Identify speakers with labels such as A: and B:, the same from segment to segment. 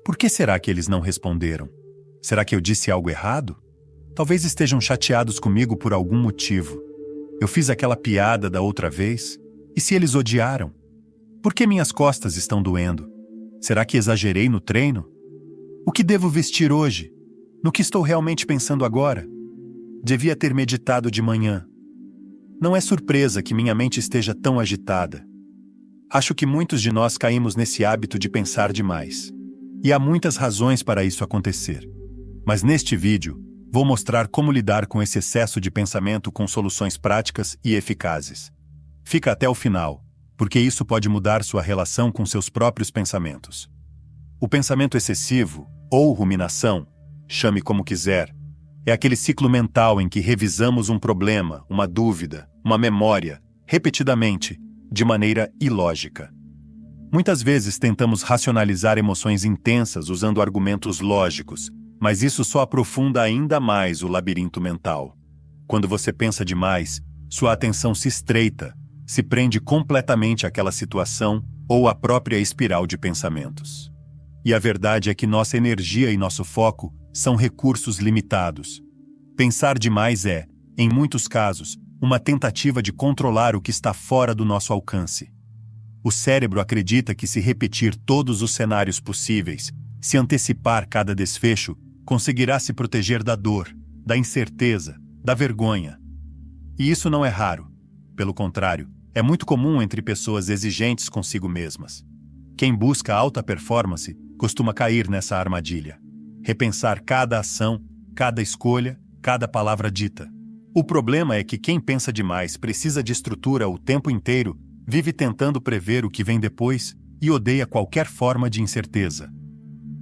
A: Por que será que eles não responderam? Será que eu disse algo errado? Talvez estejam chateados comigo por algum motivo. Eu fiz aquela piada da outra vez? E se eles odiaram? Por que minhas costas estão doendo? Será que exagerei no treino? O que devo vestir hoje? No que estou realmente pensando agora? Devia ter meditado de manhã. Não é surpresa que minha mente esteja tão agitada. Acho que muitos de nós caímos nesse hábito de pensar demais. E há muitas razões para isso acontecer. Mas neste vídeo, vou mostrar como lidar com esse excesso de pensamento com soluções práticas e eficazes. Fica até o final, porque isso pode mudar sua relação com seus próprios pensamentos. O pensamento excessivo, ou ruminação, chame como quiser, é aquele ciclo mental em que revisamos um problema, uma dúvida, uma memória, repetidamente, de maneira ilógica. Muitas vezes tentamos racionalizar emoções intensas usando argumentos lógicos, mas isso só aprofunda ainda mais o labirinto mental. Quando você pensa demais, sua atenção se estreita, se prende completamente àquela situação ou à própria espiral de pensamentos. E a verdade é que nossa energia e nosso foco são recursos limitados. Pensar demais é, em muitos casos, uma tentativa de controlar o que está fora do nosso alcance. O cérebro acredita que se repetir todos os cenários possíveis, se antecipar cada desfecho, conseguirá se proteger da dor, da incerteza, da vergonha. E isso não é raro. Pelo contrário, é muito comum entre pessoas exigentes consigo mesmas. Quem busca alta performance costuma cair nessa armadilha. Repensar cada ação, cada escolha, cada palavra dita. O problema é que quem pensa demais precisa de estrutura o tempo inteiro, vive tentando prever o que vem depois e odeia qualquer forma de incerteza.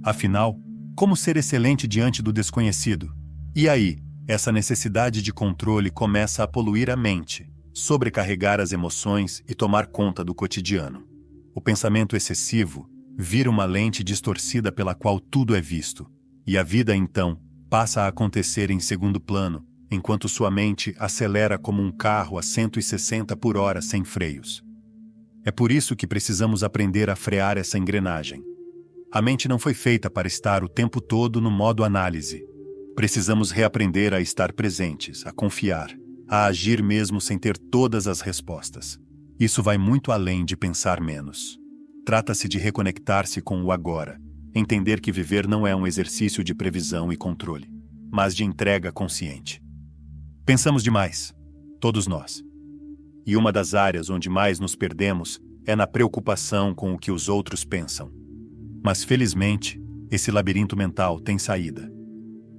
A: Afinal, como ser excelente diante do desconhecido? E aí, essa necessidade de controle começa a poluir a mente, sobrecarregar as emoções e tomar conta do cotidiano. O pensamento excessivo vira uma lente distorcida pela qual tudo é visto, e a vida, então, passa a acontecer em segundo plano, enquanto sua mente acelera como um carro a 160 por hora sem freios. É por isso que precisamos aprender a frear essa engrenagem. A mente não foi feita para estar o tempo todo no modo análise. Precisamos reaprender a estar presentes, a confiar, a agir mesmo sem ter todas as respostas. Isso vai muito além de pensar menos. Trata-se de reconectar-se com o agora, entender que viver não é um exercício de previsão e controle, mas de entrega consciente. Pensamos demais, todos nós. E uma das áreas onde mais nos perdemos é na preocupação com o que os outros pensam. Mas felizmente, esse labirinto mental tem saída.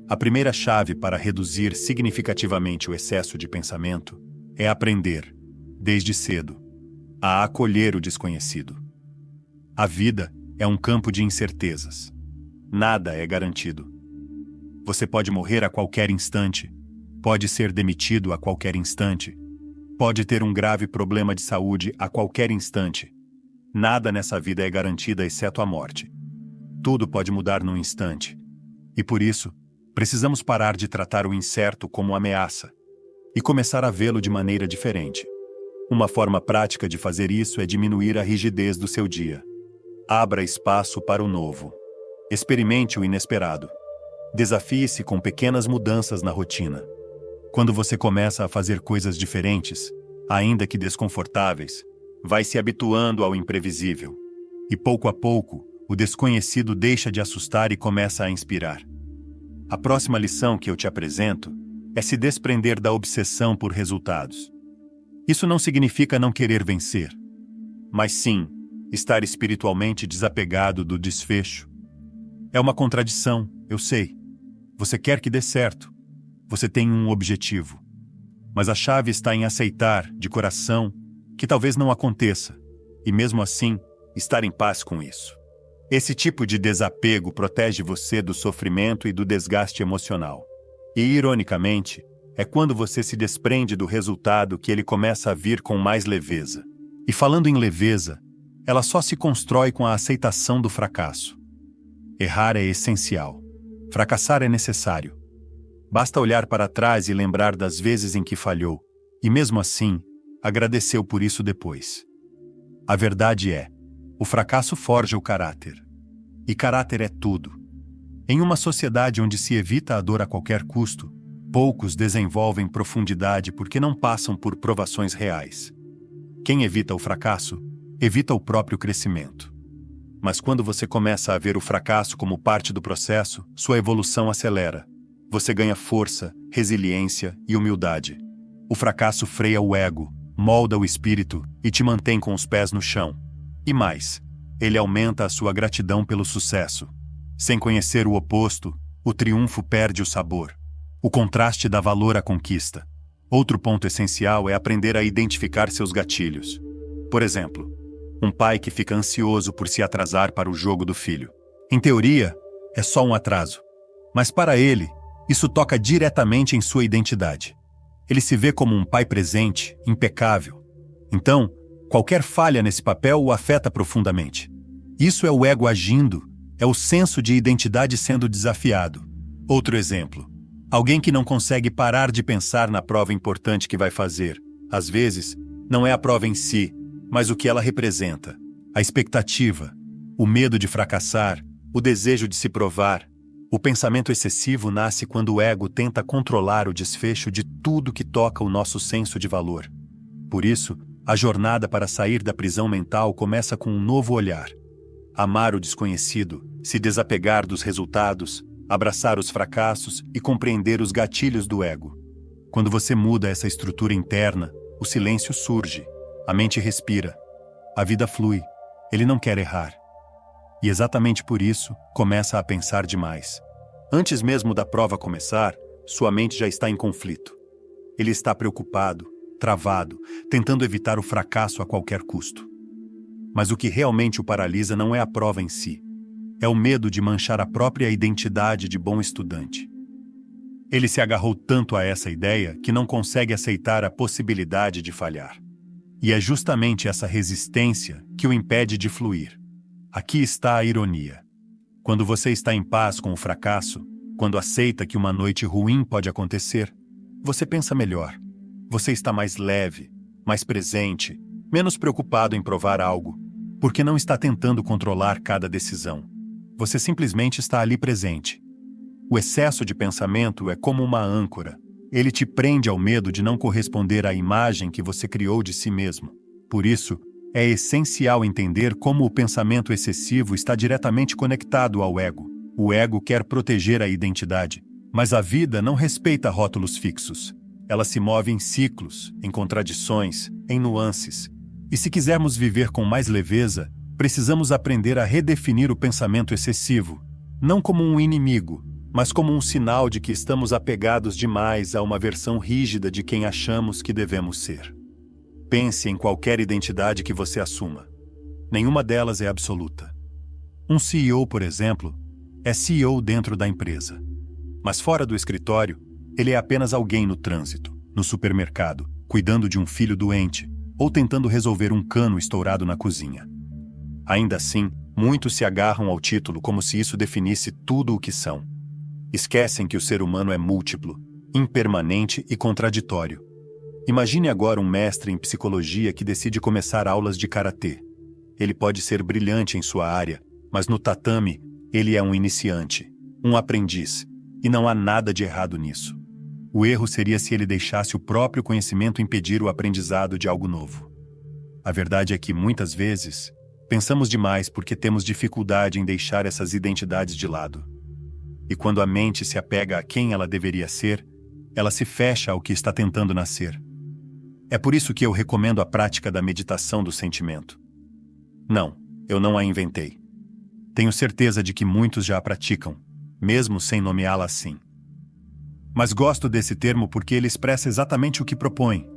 A: A primeira chave para reduzir significativamente o excesso de pensamento é aprender, desde cedo, a acolher o desconhecido. A vida é um campo de incertezas. Nada é garantido. Você pode morrer a qualquer instante, pode ser demitido a qualquer instante, pode ter um grave problema de saúde a qualquer instante. Nada nessa vida é garantida exceto a morte. Tudo pode mudar num instante. E por isso, precisamos parar de tratar o incerto como ameaça e começar a vê-lo de maneira diferente. Uma forma prática de fazer isso é diminuir a rigidez do seu dia. Abra espaço para o novo. Experimente o inesperado. Desafie-se com pequenas mudanças na rotina. Quando você começa a fazer coisas diferentes, ainda que desconfortáveis, vai se habituando ao imprevisível. E pouco a pouco, o desconhecido deixa de assustar e começa a inspirar. A próxima lição que eu te apresento é se desprender da obsessão por resultados. Isso não significa não querer vencer, mas sim estar espiritualmente desapegado do desfecho. É uma contradição, eu sei. Você quer que dê certo. Você tem um objetivo. Mas a chave está em aceitar, de coração, que talvez não aconteça, e mesmo assim, estar em paz com isso. Esse tipo de desapego protege você do sofrimento e do desgaste emocional. E, ironicamente, é quando você se desprende do resultado que ele começa a vir com mais leveza. E falando em leveza, ela só se constrói com a aceitação do fracasso. Errar é essencial. Fracassar é necessário. Basta olhar para trás e lembrar das vezes em que falhou, e mesmo assim, agradeceu por isso depois. A verdade é, o fracasso forja o caráter. E caráter é tudo. Em uma sociedade onde se evita a dor a qualquer custo, poucos desenvolvem profundidade porque não passam por provações reais. Quem evita o fracasso, evita o próprio crescimento. Mas quando você começa a ver o fracasso como parte do processo, sua evolução acelera. Você ganha força, resiliência e humildade. O fracasso freia o ego, molda o espírito e te mantém com os pés no chão. E mais, ele aumenta a sua gratidão pelo sucesso. Sem conhecer o oposto, o triunfo perde o sabor. O contraste dá valor à conquista. Outro ponto essencial é aprender a identificar seus gatilhos. Por exemplo, um pai que fica ansioso por se atrasar para o jogo do filho. Em teoria, é só um atraso. Mas para ele, isso toca diretamente em sua identidade. Ele se vê como um pai presente, impecável. Então, qualquer falha nesse papel o afeta profundamente. Isso é o ego agindo, é o senso de identidade sendo desafiado. Outro exemplo. Alguém que não consegue parar de pensar na prova importante que vai fazer. Às vezes, não é a prova em si, mas o que ela representa. A expectativa, o medo de fracassar, o desejo de se provar. O pensamento excessivo nasce quando o ego tenta controlar o desfecho de tudo que toca o nosso senso de valor. Por isso, a jornada para sair da prisão mental começa com um novo olhar. Amar o desconhecido, se desapegar dos resultados, abraçar os fracassos e compreender os gatilhos do ego. Quando você muda essa estrutura interna, o silêncio surge, a mente respira, a vida flui, ele não quer errar. E exatamente por isso, começa a pensar demais. Antes mesmo da prova começar, sua mente já está em conflito. Ele está preocupado, travado, tentando evitar o fracasso a qualquer custo. Mas o que realmente o paralisa não é a prova em si. É o medo de manchar a própria identidade de bom estudante. Ele se agarrou tanto a essa ideia que não consegue aceitar a possibilidade de falhar. E é justamente essa resistência que o impede de fluir. Aqui está a ironia. Quando você está em paz com o fracasso, quando aceita que uma noite ruim pode acontecer, você pensa melhor. Você está mais leve, mais presente, menos preocupado em provar algo, porque não está tentando controlar cada decisão. Você simplesmente está ali presente. O excesso de pensamento é como uma âncora. Ele te prende ao medo de não corresponder à imagem que você criou de si mesmo. Por isso, é essencial entender como o pensamento excessivo está diretamente conectado ao ego. O ego quer proteger a identidade, mas a vida não respeita rótulos fixos. Ela se move em ciclos, em contradições, em nuances. E se quisermos viver com mais leveza, precisamos aprender a redefinir o pensamento excessivo, não como um inimigo, mas como um sinal de que estamos apegados demais a uma versão rígida de quem achamos que devemos ser. Pense em qualquer identidade que você assuma. Nenhuma delas é absoluta. Um CEO, por exemplo, é CEO dentro da empresa. Mas fora do escritório, ele é apenas alguém no trânsito, no supermercado, cuidando de um filho doente ou tentando resolver um cano estourado na cozinha. Ainda assim, muitos se agarram ao título como se isso definisse tudo o que são. Esquecem que o ser humano é múltiplo, impermanente e contraditório. Imagine agora um mestre em psicologia que decide começar aulas de karatê. Ele pode ser brilhante em sua área, mas no tatame, ele é um iniciante, um aprendiz, e não há nada de errado nisso. O erro seria se ele deixasse o próprio conhecimento impedir o aprendizado de algo novo. A verdade é que, muitas vezes, pensamos demais porque temos dificuldade em deixar essas identidades de lado. E quando a mente se apega a quem ela deveria ser, ela se fecha ao que está tentando nascer. É por isso que eu recomendo a prática da meditação do sentimento. Não, eu não a inventei. Tenho certeza de que muitos já a praticam, mesmo sem nomeá-la assim. Mas gosto desse termo porque ele expressa exatamente o que propõe.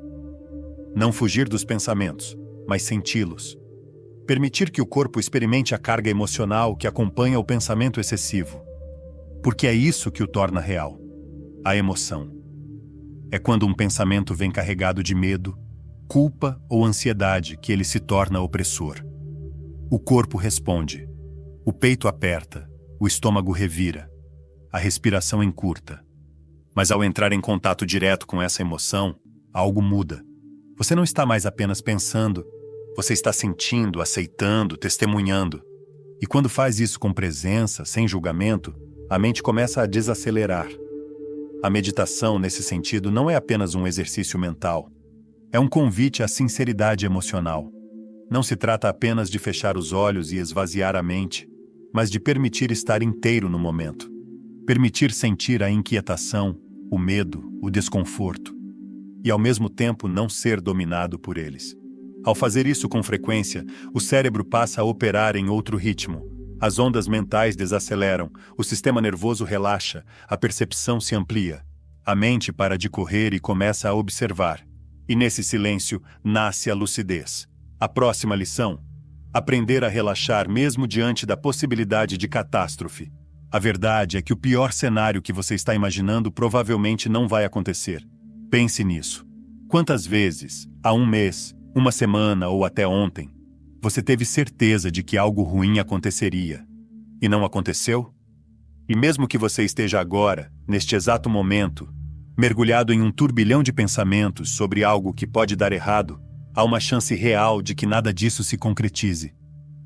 A: Não fugir dos pensamentos, mas senti-los. Permitir que o corpo experimente a carga emocional que acompanha o pensamento excessivo. Porque é isso que o torna real. A emoção. É quando um pensamento vem carregado de medo, culpa ou ansiedade que ele se torna opressor. O corpo responde. O peito aperta, o estômago revira, a respiração encurta. Mas ao entrar em contato direto com essa emoção, algo muda. Você não está mais apenas pensando, você está sentindo, aceitando, testemunhando. E quando faz isso com presença, sem julgamento, a mente começa a desacelerar. A meditação, nesse sentido, não é apenas um exercício mental. É um convite à sinceridade emocional. Não se trata apenas de fechar os olhos e esvaziar a mente, mas de permitir estar inteiro no momento. Permitir sentir a inquietação, o medo, o desconforto. E ao mesmo tempo não ser dominado por eles. Ao fazer isso com frequência, o cérebro passa a operar em outro ritmo. As ondas mentais desaceleram, o sistema nervoso relaxa, a percepção se amplia. A mente para de correr e começa a observar. E nesse silêncio nasce a lucidez. A próxima lição: aprender a relaxar mesmo diante da possibilidade de catástrofe. A verdade é que o pior cenário que você está imaginando provavelmente não vai acontecer. Pense nisso. Quantas vezes, há um mês, uma semana ou até ontem, você teve certeza de que algo ruim aconteceria e não aconteceu? E mesmo que você esteja agora, neste exato momento, mergulhado em um turbilhão de pensamentos sobre algo que pode dar errado, há uma chance real de que nada disso se concretize.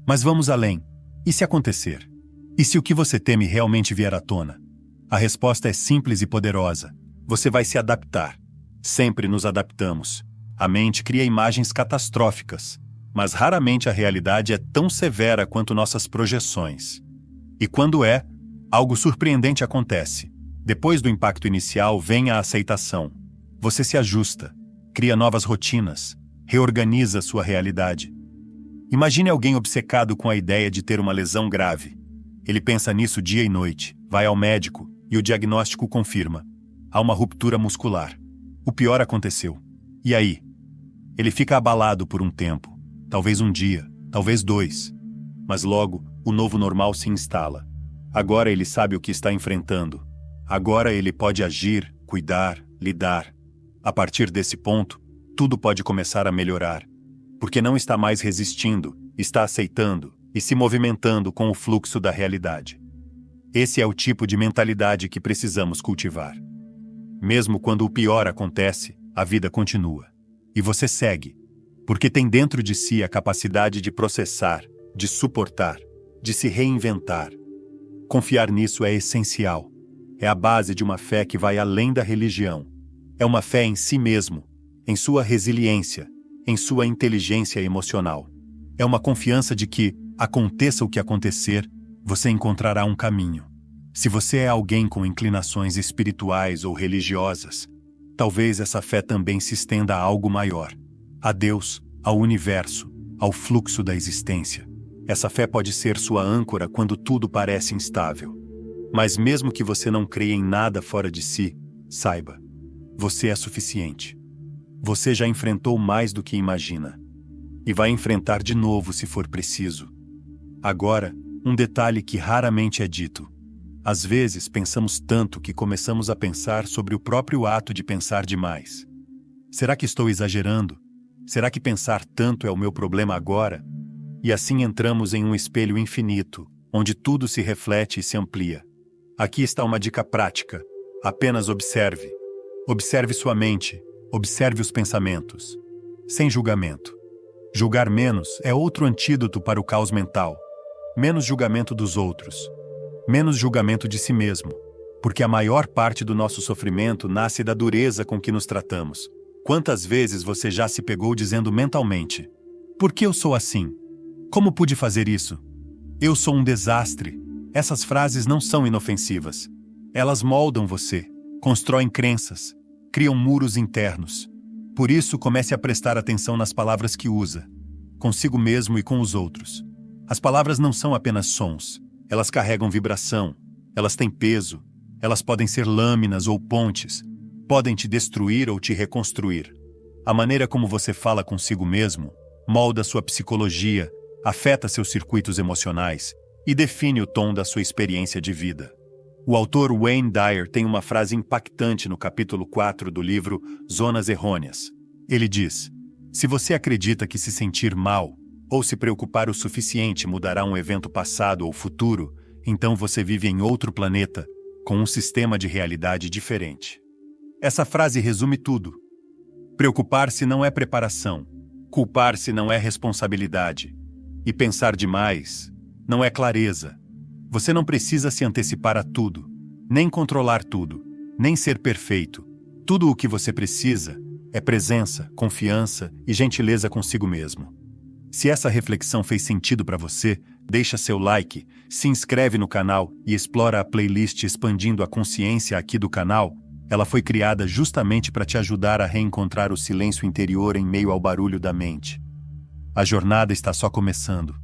A: Mas vamos além. E se acontecer? E se o que você teme realmente vier à tona? A resposta é simples e poderosa. Você vai se adaptar. Sempre nos adaptamos. A mente cria imagens catastróficas, mas raramente a realidade é tão severa quanto nossas projeções. E quando é, algo surpreendente acontece. Depois do impacto inicial vem a aceitação. Você se ajusta, cria novas rotinas, reorganiza sua realidade. Imagine alguém obcecado com a ideia de ter uma lesão grave. Ele pensa nisso dia e noite, vai ao médico e o diagnóstico confirma. Há uma ruptura muscular. O pior aconteceu. E aí? Ele fica abalado por um tempo, talvez um dia, talvez 2. Mas logo, o novo normal se instala. Agora ele sabe o que está enfrentando. Agora ele pode agir, cuidar, lidar. A partir desse ponto, tudo pode começar a melhorar. Porque não está mais resistindo, está aceitando e se movimentando com o fluxo da realidade. Esse é o tipo de mentalidade que precisamos cultivar. Mesmo quando o pior acontece, a vida continua. E você segue, porque tem dentro de si a capacidade de processar, de suportar, de se reinventar. Confiar nisso é essencial. É a base de uma fé que vai além da religião. É uma fé em si mesmo, em sua resiliência, em sua inteligência emocional. É uma confiança de que, aconteça o que acontecer, você encontrará um caminho. Se você é alguém com inclinações espirituais ou religiosas, talvez essa fé também se estenda a algo maior. A Deus, ao universo, ao fluxo da existência. Essa fé pode ser sua âncora quando tudo parece instável. Mas mesmo que você não creia em nada fora de si, saiba, você é suficiente. Você já enfrentou mais do que imagina. E vai enfrentar de novo se for preciso. Agora, um detalhe que raramente é dito. Às vezes pensamos tanto que começamos a pensar sobre o próprio ato de pensar demais. Será que estou exagerando? Será que pensar tanto é o meu problema agora? E assim entramos em um espelho infinito, onde tudo se reflete e se amplia. Aqui está uma dica prática. Apenas observe. Observe sua mente. Observe os pensamentos. Sem julgamento. Julgar menos é outro antídoto para o caos mental. Menos julgamento dos outros. Menos julgamento de si mesmo. Porque a maior parte do nosso sofrimento nasce da dureza com que nos tratamos. Quantas vezes você já se pegou dizendo mentalmente: por que eu sou assim? Como pude fazer isso? Eu sou um desastre. Essas frases não são inofensivas. Elas moldam você, constroem crenças, criam muros internos. Por isso, comece a prestar atenção nas palavras que usa, consigo mesmo e com os outros. As palavras não são apenas sons. Elas carregam vibração, elas têm peso, elas podem ser lâminas ou pontes, podem te destruir ou te reconstruir. A maneira como você fala consigo mesmo molda sua psicologia, afeta seus circuitos emocionais e define o tom da sua experiência de vida. O autor Wayne Dyer tem uma frase impactante no capítulo 4 do livro Zonas Errôneas. Ele diz: se você acredita que se sentir mal ou se preocupar o suficiente mudará um evento passado ou futuro, então você vive em outro planeta, com um sistema de realidade diferente. Essa frase resume tudo. Preocupar-se não é preparação, culpar-se não é responsabilidade, e pensar demais não é clareza. Você não precisa se antecipar a tudo, nem controlar tudo, nem ser perfeito. Tudo o que você precisa é presença, confiança e gentileza consigo mesmo. Se essa reflexão fez sentido para você, deixa seu like, se inscreve no canal e explora a playlist Expandindo a Consciência aqui do canal. Ela foi criada justamente para te ajudar a reencontrar o silêncio interior em meio ao barulho da mente. A jornada está só começando.